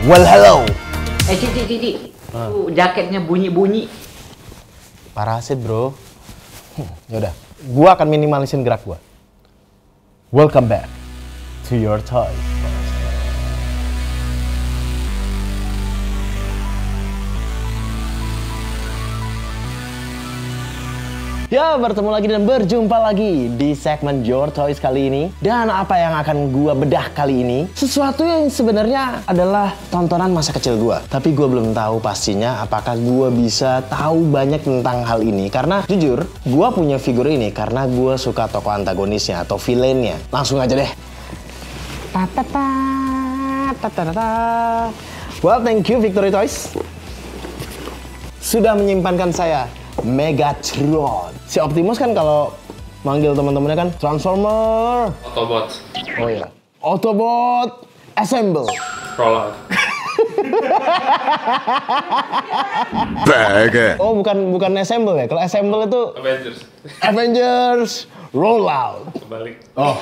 Well, hello. Cik. Jaketnya bunyi-bunyi. Parasit, bro. Yaudah, gua akan minimalisin gerak gua. Welcome back to your toy. Ya, bertemu lagi dan berjumpa lagi di segmen Your Toys kali ini. Dan apa yang akan gua bedah kali ini? Sesuatu yang sebenarnya adalah tontonan masa kecil gua. Tapi gua belum tahu pastinya apakah gua bisa tahu banyak tentang hal ini. Karena jujur, gua punya figur ini karena gua suka tokoh antagonisnya atau villainnya. Langsung aja deh. Well, thank you Victory Toys. Sudah menyimpankan saya Megatron. Si Optimus kan kalau manggil teman-temannya kan Transformer. Autobot. Oh iya. Autobot Assemble. Rollout. Oh bukan Assemble ya. Kalau Assemble itu Avengers. Avengers Rollout. Kebalik. Oh.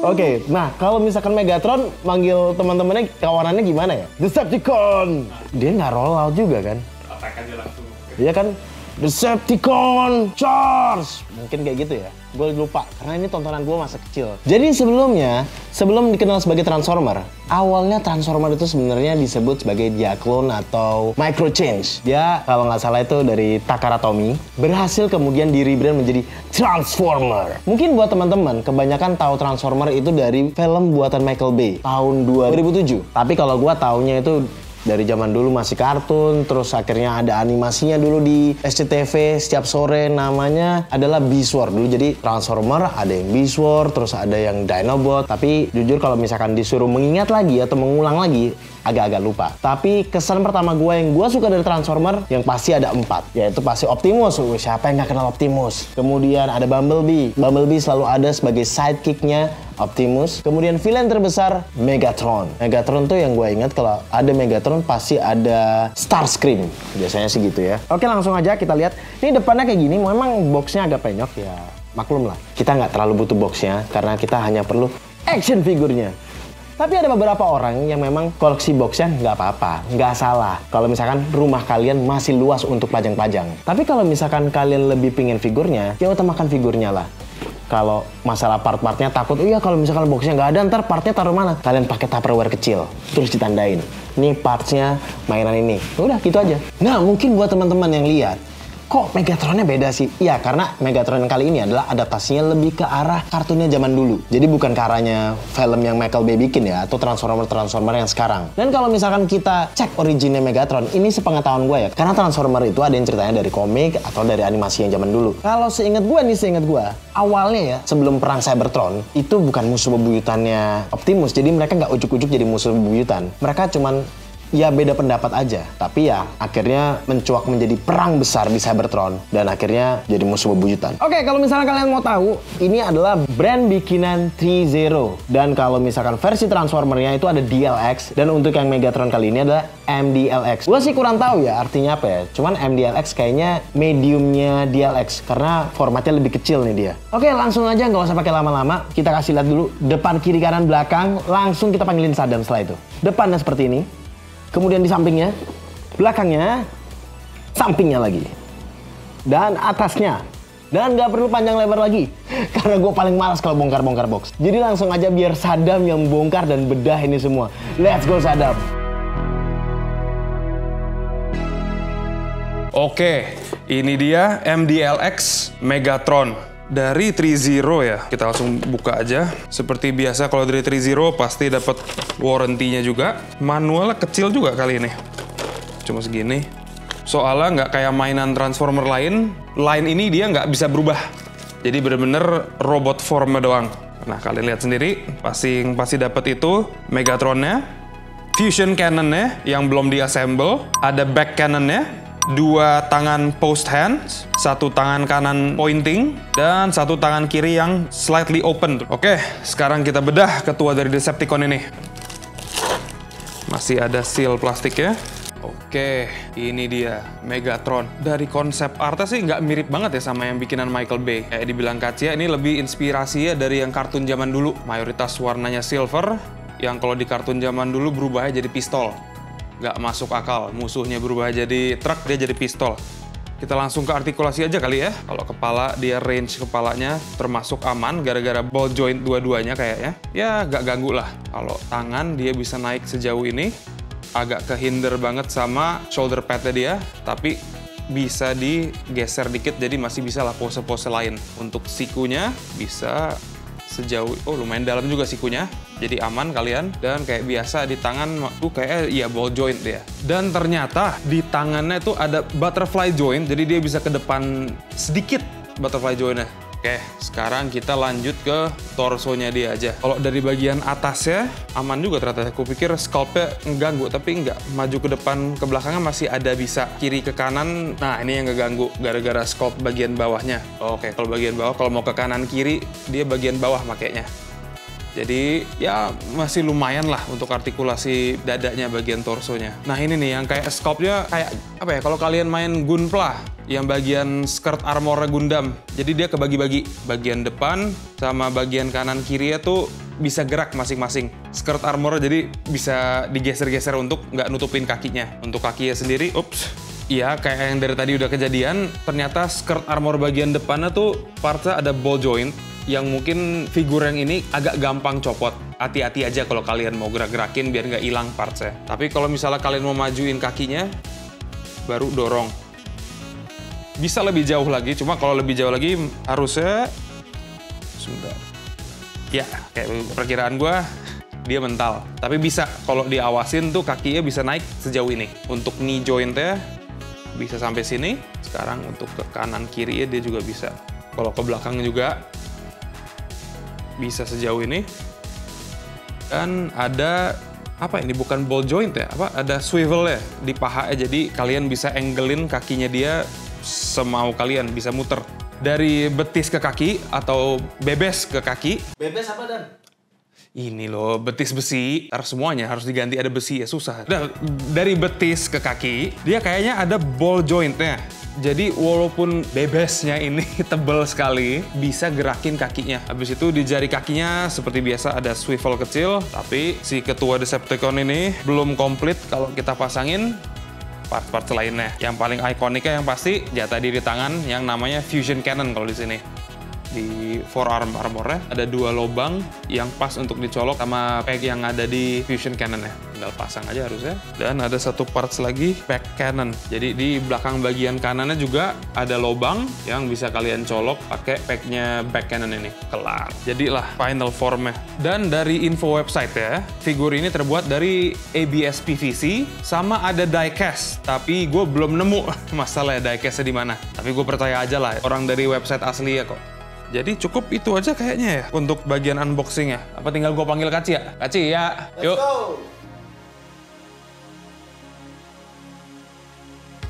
Oke, nah kalau misalkan Megatron manggil teman-temannya kawanannya gimana ya? Decepticon. Dia nggak rollout juga kan? Attack aja langsung. Iya kan? Decepticon Charge! Mungkin kayak gitu ya. Gue lupa, karena ini tontonan gue masa kecil. Jadi sebelum dikenal sebagai Transformer, awalnya Transformer itu sebenarnya disebut sebagai Diaclone atau Micro Change. Dia kalau nggak salah itu dari Takara Tomy, berhasil kemudian di-rebrand menjadi Transformer. Mungkin buat teman-teman, kebanyakan tahu Transformer itu dari film buatan Michael Bay tahun 2007. Tapi kalau gue taunya itu dari zaman dulu masih kartun, terus akhirnya ada animasinya dulu di SCTV setiap sore, namanya adalah Beast Wars dulu. Jadi Transformer ada yang Beast Wars, terus ada yang Dinobot. Tapi jujur kalau misalkan disuruh mengingat lagi atau mengulang lagi, agak-agak lupa. Tapi kesan pertama gue yang gue suka dari Transformer yang pasti ada 4, yaitu pasti Optimus. Siapa yang gak kenal Optimus? Kemudian ada Bumblebee. Bumblebee selalu ada sebagai sidekicknya Optimus. Kemudian villain terbesar Megatron. Megatron tuh yang gue ingat kalau ada Megatron pasti ada Starscream. Biasanya sih gitu ya. Oke, langsung aja kita lihat. Ini depannya kayak gini. Memang boxnya agak penyok ya. Maklum lah. Kita nggak terlalu butuh boxnya karena kita hanya perlu action figurnya. Tapi ada beberapa orang yang memang koleksi boxnya nggak apa-apa, nggak salah. Kalau misalkan rumah kalian masih luas untuk pajang-pajang. Tapi kalau misalkan kalian lebih pingin figurnya, ya utamakan figurnya lah. Kalau masalah part-partnya takut, iya kalau misalkan boxnya nggak ada, ntar partnya taruh mana? Kalian pakai Tupperware kecil, terus ditandain. Ini partsnya mainan ini. Udah gitu aja. Nah mungkin buat teman-teman yang lihat, kok Megatronnya beda sih? Iya, karena Megatron yang kali ini adalah adaptasinya lebih ke arah kartunnya zaman dulu. Jadi bukan ke arahnya film yang Michael Bay bikin ya, atau Transformer yang sekarang. Dan kalau misalkan kita cek originnya Megatron, ini sepengetahuan gue ya, karena Transformer itu ada yang ceritanya dari komik atau dari animasi yang zaman dulu. Kalau seingat gue, awalnya ya, sebelum perang Cybertron, itu bukan musuh bebuyutannya Optimus. Jadi mereka nggak ujuk-ujuk jadi musuh bebuyutan. Mereka cuman ya beda pendapat aja, tapi ya akhirnya mencuak menjadi perang besar di Cybertron dan akhirnya jadi musuh bebuyutan. Oke, kalau misalnya kalian mau tahu, ini adalah brand bikinan 3Zero. Dan kalau misalkan versi Transformernya itu ada DLX, dan untuk yang Megatron kali ini adalah MDLX. Gue sih kurang tahu ya artinya apa ya, cuman MDLX kayaknya mediumnya DLX karena formatnya lebih kecil nih dia. Oke, langsung aja nggak usah pakai lama-lama, kita kasih lihat dulu depan, kiri, kanan, belakang, langsung kita panggilin Saddam setelah itu. Depannya seperti ini. Kemudian di sampingnya, belakangnya, sampingnya lagi. Dan atasnya. Dan nggak perlu panjang lebar lagi. Karena gue paling malas kalau bongkar-bongkar box. Jadi langsung aja biar Saddam yang bongkar dan bedah ini semua. Let's go Saddam. Oke, ini dia MDLX Megatron dari 3Zero ya. Kita langsung buka aja. Seperti biasa kalau dari 3Zero pasti dapat warranty-nya juga. Manualnya kecil juga kali ini. Cuma segini. Soalnya nggak kayak mainan Transformer lain. Line ini dia nggak bisa berubah. Jadi bener-bener robot formnya doang. Nah, kalian lihat sendiri. Pasti dapat itu Megatronnya. Fusion Cannon-nya yang belum di-assemble. Ada back cannon-nya. 2 tangan post hands, 1 tangan kanan pointing, dan 1 tangan kiri yang slightly open. Oke, sekarang kita bedah ketua dari Decepticon ini. Masih ada seal plastiknya. Oke, ini dia Megatron. Dari konsep artnya sih nggak mirip banget ya sama yang bikinan Michael Bay. Kayak dibilang Kacia, ini lebih inspirasinya dari yang kartun zaman dulu. Mayoritas warnanya silver, yang kalau di kartun zaman dulu berubahnya jadi pistol. Nggak masuk akal, musuhnya berubah jadi truk, dia jadi pistol. Kita langsung ke artikulasi aja kali ya. Kalau kepala, dia range kepalanya termasuk aman gara-gara ball joint dua-duanya kayaknya. Ya nggak ganggu lah. Kalau tangan dia bisa naik sejauh ini. Agak kehinder banget sama shoulder padnya dia, tapi bisa digeser dikit jadi masih bisa lah pose-pose lain. Untuk sikunya bisa sejauh, oh lumayan dalam juga sikunya, jadi aman kalian. Dan kayak biasa di tangan tuh kayak ya ball joint dia. Dan ternyata di tangannya tuh ada butterfly joint, jadi dia bisa ke depan sedikit butterfly jointnya. Oke, sekarang kita lanjut ke torsonya dia aja. Kalau dari bagian atasnya aman juga ternyata. Aku pikir scalpnya ngeganggu, tapi nggak. Maju ke depan, ke belakangnya masih ada bisa. Kiri ke kanan, nah ini yang ngeganggu gara-gara scalp bagian bawahnya. Oke, kalau bagian bawah, kalau mau ke kanan kiri, dia bagian bawah makanya. Jadi ya masih lumayan lah untuk artikulasi dadanya bagian torsonya. Nah ini nih yang kayak sculptnya kayak apa ya, kalau kalian main Gunpla yang bagian skirt armor Gundam. Jadi dia kebagi-bagi, bagian depan sama bagian kanan kiri tuh bisa gerak masing-masing. Skirt armor jadi bisa digeser-geser untuk nggak nutupin kakinya. Untuk kakinya sendiri, iya, kayak yang dari tadi udah kejadian, ternyata skirt armor bagian depannya tuh partnya ada ball joint yang mungkin figur yang ini agak gampang copot. Hati-hati aja kalau kalian mau gerak-gerakin biar nggak hilang partsnya. Tapi kalau misalnya kalian mau majuin kakinya, baru dorong. Bisa lebih jauh lagi, cuma kalau lebih jauh lagi harusnya... Sebentar. Ya, kayak perkiraan gue, dia mental. Tapi bisa, kalau diawasin tuh kakinya bisa naik sejauh ini. Untuk knee joint-nya bisa sampai sini. Sekarang untuk ke kanan kiri dia juga bisa. Kalau ke belakang juga bisa sejauh ini. Dan ada apa ini, bukan ball joint ya, ada swivel ya di pahanya, jadi kalian bisa anglein kakinya dia semau kalian, bisa muter dari betis ke kaki atau bebes ke kaki. Bebes apa Dan? Ini loh, betis besi, harus semuanya harus diganti, ada besi ya susah. Nah, dari betis ke kaki dia kayaknya ada ball jointnya. Jadi walaupun bebesnya ini tebal sekali, bisa gerakin kakinya. Habis itu di jari kakinya seperti biasa ada swivel kecil, tapi si ketua Decepticon ini belum komplit kalau kita pasangin part-part lainnya. Yang paling ikoniknya yang pasti jatah diri tangan yang namanya Fusion Cannon kalau di sini. Di forearm armornya ada 2 lubang yang pas untuk dicolok sama peg yang ada di Fusion Cannon-nya. Tinggal pasang aja harusnya. Dan ada satu parts lagi, back cannon. Jadi di belakang bagian kanannya juga ada lubang yang bisa kalian colok pakai pegnya back cannon ini. Kelar. Jadilah final formnya. Dan dari info website ya, figur ini terbuat dari ABS PVC sama ada diecast. Tapi gue belum nemu masalah diecastnya di mana. Tapi gue percaya aja lah, orang dari website asli ya kok. Jadi cukup itu aja kayaknya ya untuk bagian unboxing ya. Apa tinggal gue panggil Kaci ya? Kaci ya, yuk. Let's go!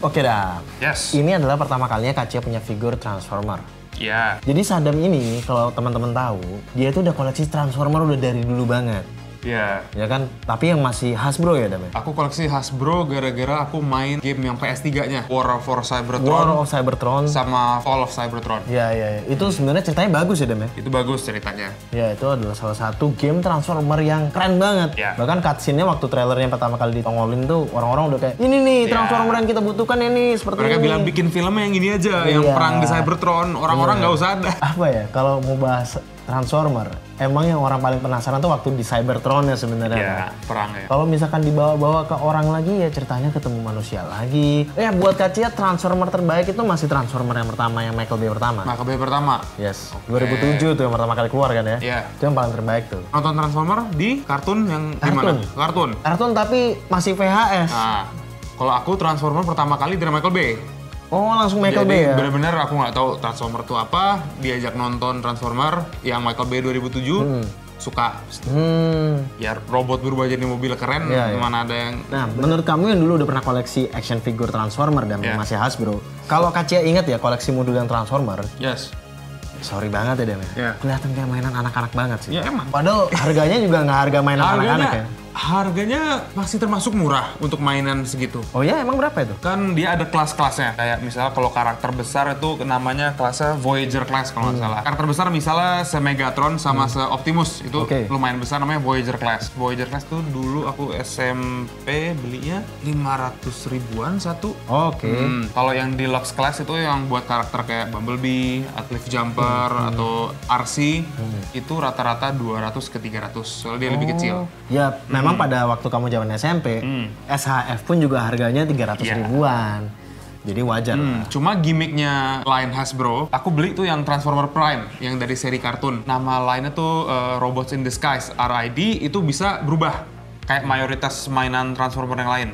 Oke dah. Yes. Ini adalah pertama kalinya Kaci punya figur Transformer. Ya. Jadi Sadam ini kalau teman-teman tahu, dia itu udah koleksi Transformer udah dari dulu banget. Ya. Ya kan? Tapi yang masih Hasbro ya, Dam? Aku koleksi Hasbro gara-gara aku main game yang PS3-nya. War of Cybertron. War of Cybertron. Sama Fall of Cybertron. Ya. Itu sebenarnya ceritanya bagus ya, Dam? Itu bagus ceritanya. Ya, itu adalah salah satu game Transformer yang keren banget. Ya. Bahkan cutscene-nya waktu trailernya pertama kali ditongolin tuh, orang-orang udah kayak, ini nih Transformer yang kita butuhkan ya nih, seperti Mereka ini. bilang bikin filmnya yang ini aja, yang perang di Cybertron. Orang-orang nggak usah ada. Apa ya, kalau mau bahas Transformer, emang yang orang paling penasaran tuh waktu di Cybertron ya sebenarnya. Ya, perang ya. Kalau misalkan dibawa-bawa ke orang lagi ya ceritanya ketemu manusia lagi. Buat Kacia Transformer terbaik itu masih Transformer yang pertama, yang Michael Bay pertama. Michael Bay pertama. Yes, 2007 tuh yang pertama kali keluar kan ya. Iya. Itu yang paling terbaik tuh. Nonton Transformer di kartun yang gimana? Kartun. Kartun tapi masih VHS. Nah, kalau aku Transformer pertama kali dari Michael Bay. Oh, langsung Michael Jadi Bay ya? bener-bener aku nggak tahu Transformer itu apa, diajak nonton Transformer yang Michael Bay 2007, suka. Ya robot berubah jadi mobil keren, mana ada yang... Nah, menurut kamu yang dulu udah pernah koleksi action figure Transformer dan masih Hasbro, kalau Kacia ingat ya koleksi modul yang Transformer, Yes. sorry banget ya, Dem. Iya. Kelihatan kayak mainan anak-anak banget sih. Ya emang. Padahal harganya juga nggak harga mainan anak-anak ya. Harganya masih termasuk murah untuk mainan segitu. Oh ya, emang berapa itu? Kan dia ada kelas-kelasnya. Kayak misalnya kalau karakter besar itu namanya kelasnya Voyager Class kalau nggak salah. Karakter besar misalnya se-Megatron sama se-Optimus. Itu lumayan besar namanya Voyager Class. Voyager Class tuh dulu aku SMP belinya 500 ribuan satu. Kalau yang Deluxe Class itu yang buat karakter kayak Bumblebee, Cliff Jumper, atau RC, itu rata-rata 200 ke 300. Soalnya dia lebih kecil. Ya, memang pada waktu kamu zaman SMP, SHF pun juga harganya 300 ribuan. Jadi wajar lah. Cuma gimmicknya line Hasbro, aku beli tuh yang Transformer Prime, yang dari seri kartun. Nama lainnya tuh Robots in Disguise, RID, itu bisa berubah. Kayak mayoritas mainan Transformer yang lain.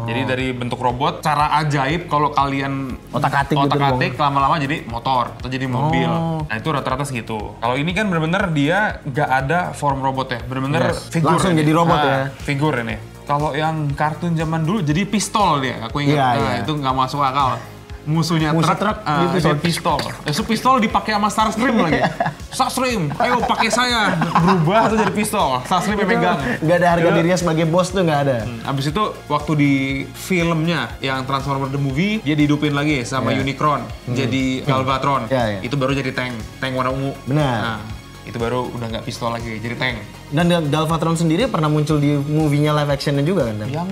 Jadi dari bentuk robot, cara ajaib kalau kalian otak-atik lama-lama jadi motor atau jadi mobil. Nah itu rata-rata segitu. Kalau ini kan bener-bener dia nggak ada form robotnya, bener-bener figur. Langsung jadi robot ya. Figur ini. Kalau yang kartun zaman dulu jadi pistol dia, aku ingat. Itu nggak masuk akal. Musuhnya truk dia pistol. Itu pistol dipakai sama Starscream lagi. Starscream, ayo pakai saya. Berubah atau jadi pistol. Starscream yang megang. Nggak ada harga dirinya sebagai bos tuh, nggak ada. Abis itu waktu di filmnya yang Transformer the Movie, dia dihidupin lagi sama Unicron. Jadi Galvatron. Itu baru jadi tank warna ungu. Benar. Nah, itu baru udah nggak pistol lagi, jadi tank. Dan Galvatron sendiri pernah muncul di movie-nya live actionnya juga kan? Yang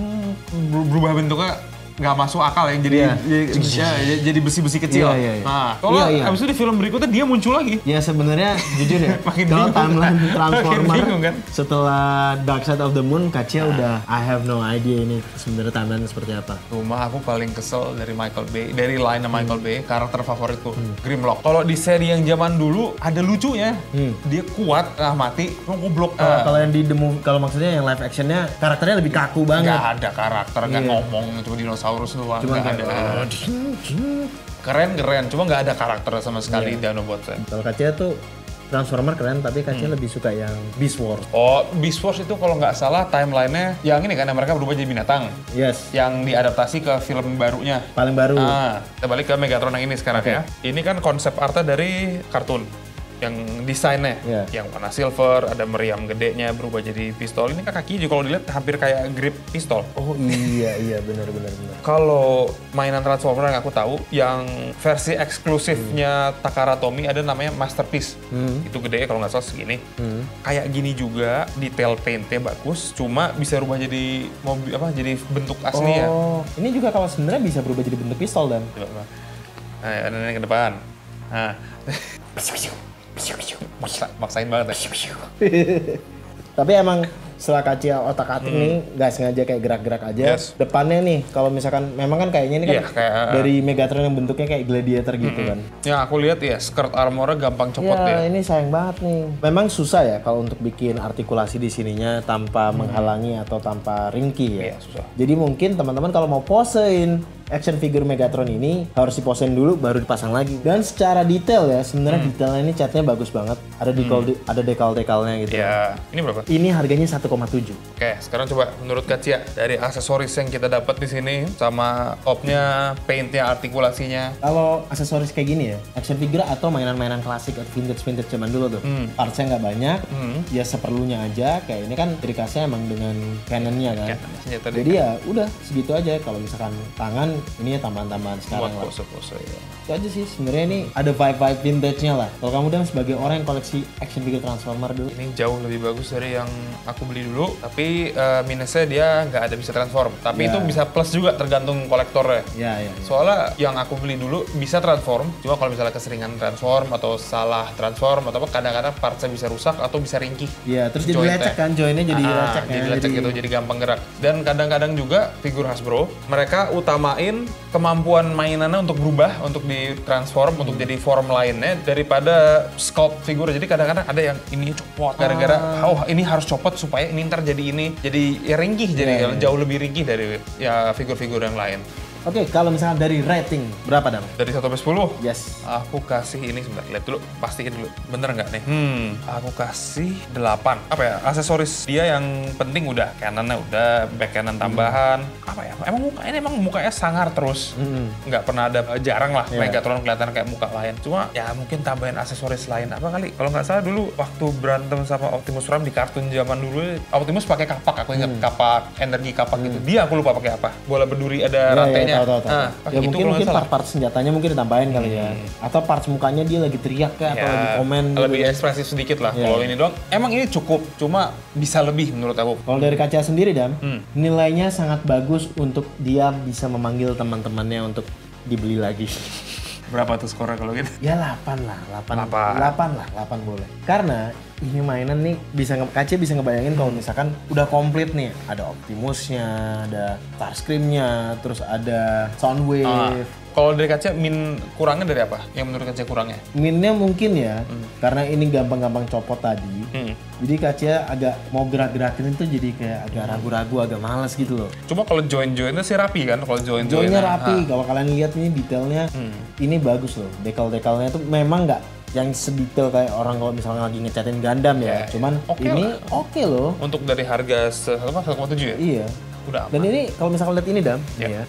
berubah bentuknya nggak masuk akal ya, jadi besi-besi kecil. Nah, kalau abis itu di film berikutnya dia muncul lagi. Ya sebenarnya jujur ya, kalau timeline Transformer kan? Setelah Dark Side of the Moon, Kacia udah I have no idea ini sebenarnya timeline seperti apa. Cuma aku paling kesel dari Michael Bay, dari line Michael Bay, karakter favoritku, Grimlock. Kalau di seri yang zaman dulu ada lucunya, dia kuat, mati, goblok. Kalau yang di the movie, kalau maksudnya yang live actionnya karakternya lebih kaku banget. Nggak ada karakter, nggak ngomong, cuma dinosaurus doang, nggak ada. Keren, cuma nggak ada karakter sama sekali Dinobotnya. Kalau Kacia tuh Transformer keren, tapi Kacia lebih suka yang Beast Wars. Oh, Beast Wars itu kalau nggak salah timelinenya yang ini kan, yang mereka berubah jadi binatang. Yes. Yang diadaptasi ke film barunya. Paling baru. Nah, kita balik ke Megatron yang ini sekarang ya. Ini kan konsep artnya dari kartun. Yang desainnya, yang warna silver, ada meriam gedenya berubah jadi pistol. Ini kan kakinya juga kalau dilihat hampir kayak grip pistol. Oh iya benar. Kalau mainan Transformer yang aku tahu, yang versi eksklusifnya Takara Tomy ada namanya Masterpiece. Itu gedenya kalau nggak salah segini. Kayak gini juga, detail paintnya bagus, cuma bisa rubah jadi mobil jadi bentuk asli ya. Ini juga kalau sebenarnya bisa berubah jadi bentuk pistol dan. Nah, ini ke depan. Nah. Maksain banget ya. Tapi emang setelah Kacia otak-atik nih nggak sengaja kayak gerak-gerak aja. Depannya nih kalau misalkan memang kan kayaknya ini kan dari Megatron yang bentuknya kayak gladiator gitu kan. Ya aku lihat ya skirt armornya gampang copot ya. Ini sayang banget nih. Memang susah ya kalau untuk bikin artikulasi di sininya tanpa menghalangi atau tanpa ringkih ya. Susah. Jadi mungkin teman-teman kalau mau posein action figure Megatron ini harus diposein dulu baru dipasang lagi. Dan secara detail ya, sebenarnya detailnya ini catnya bagus banget. Ada dekal-dekalnya gitu. Ya, ini berapa? Ini harganya 1,7. Oke, sekarang coba menurut Kacia dari aksesoris yang kita dapat di sini sama topnya, paintnya, artikulasinya. Kalau aksesoris kayak gini ya, action figure atau mainan-mainan klasik atau vintage zaman dulu tuh, partsnya nggak banyak, ya seperlunya aja. Kayak ini kan ciri khasnya emang dengan cannon-nya kan. Jadi ya udah segitu aja. Kalau misalkan tangan ini ya tambahan-tambahan sekarang lah. Pose-pose ya. Itu aja sih sebenarnya ini ada vibe vintage-nya lah. Kalau kamu dan sebagai orang yang koleksi action figure Transformer dulu, ini jauh lebih bagus dari yang aku beli dulu. Tapi minusnya dia nggak ada bisa transform. Tapi itu bisa plus juga tergantung kolektornya. Iya. Soalnya yang aku beli dulu bisa transform. Cuma kalau misalnya keseringan transform atau salah transform atau apa, kadang-kadang partsnya bisa rusak atau bisa ringkih. Iya, terus jadi lecek kan, joinnya jadi lecek ya. Jadi lecek gitu, jadi gampang gerak. Dan kadang-kadang juga figur Hasbro, mereka utamain kemampuan mainannya untuk berubah, untuk ditransform, untuk jadi form lainnya daripada sculpt figur. Jadi kadang-kadang ada yang ini copot gara-gara ini harus copot supaya ini ntar jadi ini, jadi ya ringkih, jadi jauh lebih ringkih dari ya figur-figur yang lain. Oke, kalau misalnya dari rating, berapa Dam? Dari 1 sampai 10? Yes. Aku kasih ini sebentar, lihat dulu, pastiin dulu. Bener nggak nih? Aku kasih 8. Apa ya, aksesoris dia yang penting udah. Canon-nya udah, back Canon tambahan. Apa ya, emang mukanya sangar terus. Nggak pernah ada, jarang lah Megatron kelihatan kayak muka lain. Cuma ya mungkin tambahin aksesoris lain. Apa kali? Kalau nggak salah dulu, waktu berantem sama Optimus Prime di kartun zaman dulu, Optimus pakai kapak, aku ingat kapak, energi kapak gitu. Dia aku lupa pakai apa. Bola berduri ada rantainya. Tahu. Ya Itu mungkin kalau nggak salah. part-part senjatanya mungkin ditambahin kali ya. Atau parts mukanya dia lagi teriak kayak atau lagi komen gitu. Lebih ekspresif sedikit lah. Kalau ini doang, emang ini cukup. Cuma bisa lebih menurut aku. Kalau dari kaca sendiri Dam, nilainya sangat bagus untuk dia bisa memanggil teman-temannya untuk dibeli lagi. Berapa tuh skornya kalau gitu? Ya 8 lah, 8 boleh. Karena ini mainan nih Kaca bisa ngebayangin kalau misalkan udah komplit nih, ada Optimusnya, ada Starscream-nya, terus ada Soundwave. Kalau dari Kaca kurangnya dari apa? Yang menurut Kaca kurangnya? Minnya mungkin ya, karena ini gampang-gampang copot tadi. Jadi Kaca agak mau gerak-gerakin itu jadi kayak agak ragu-ragu, agak males gitu loh. Cuma kalau join-joinnya sih rapi kan? Kalau Joinnya rapi, kalau kalian lihat ini detailnya, ini bagus loh. Dekal-dekalnya tuh memang nggak yang sedetail kayak orang kalau misalnya lagi ngecatin Gundam ya. Cuman ini oke loh. Untuk dari harga 1,7 ya? Iya. Udah aman. Dan ini kalau misalnya lihat ini Dam, ya.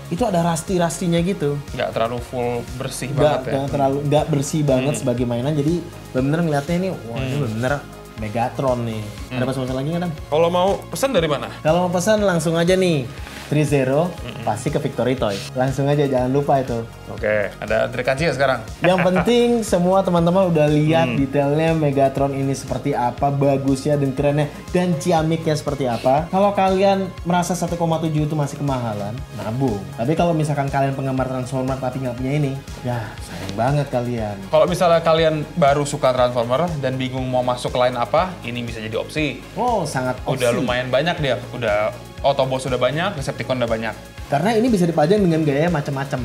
Itu ada rasti-rastinya gitu. Nggak terlalu full bersih banget ya? Nggak bersih banget sebagai mainan, jadi bener-bener ngeliatnya ini, wah ini bener-bener Megatron nih. Ada pesan lagi nggak Dam? Kalau mau pesan dari mana? Kalau mau pesan langsung aja nih, 30 pasti ke Victory Toys. Langsung aja, jangan lupa itu. Oke, ada dari Kaci ya sekarang? Yang penting semua teman-teman udah lihat detailnya Megatron ini seperti apa, bagusnya dan kerennya, dan ciamiknya seperti apa. Kalau kalian merasa 1,7 itu masih kemahalan, nabung. Tapi kalau misalkan kalian penggemar Transformer tapi nggak punya ini, ya sayang banget kalian. Kalau misalnya kalian baru suka Transformer dan bingung mau masuk line apa, ini bisa jadi opsi. Oh, sangat opsi. Udah lumayan banyak dia, udah Autobots udah banyak, Decepticon udah banyak. Karena ini bisa dipajang dengan gaya macam-macam.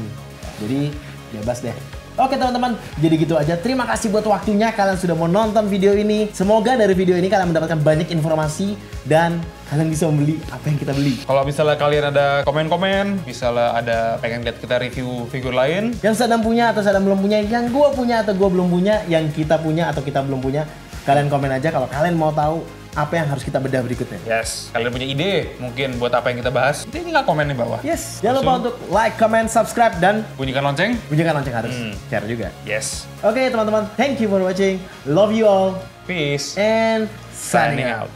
Jadi bebas deh. Oke teman-teman, jadi gitu aja. Terima kasih buat waktunya kalian sudah mau nonton video ini. Semoga dari video ini kalian mendapatkan banyak informasi dan kalian bisa membeli apa yang kita beli. Kalau misalnya kalian ada komen-komen, misalnya ada pengen lihat kita review figur lain, Yang Sadam punya atau Sadam belum punya, yang gua punya atau gua belum punya, yang kita punya atau kita belum punya, kalian komen aja kalau kalian mau tahu apa yang harus kita bedah berikutnya. yes, kalian punya ide mungkin buat apa yang kita bahas, tinggal komen di bawah. Yes, jangan lupa untuk like, comment, subscribe, dan Bunyikan lonceng. bunyikan lonceng harus. Share juga. Yes. Oke teman-teman, thank you for watching. Love you all. Peace. And signing out.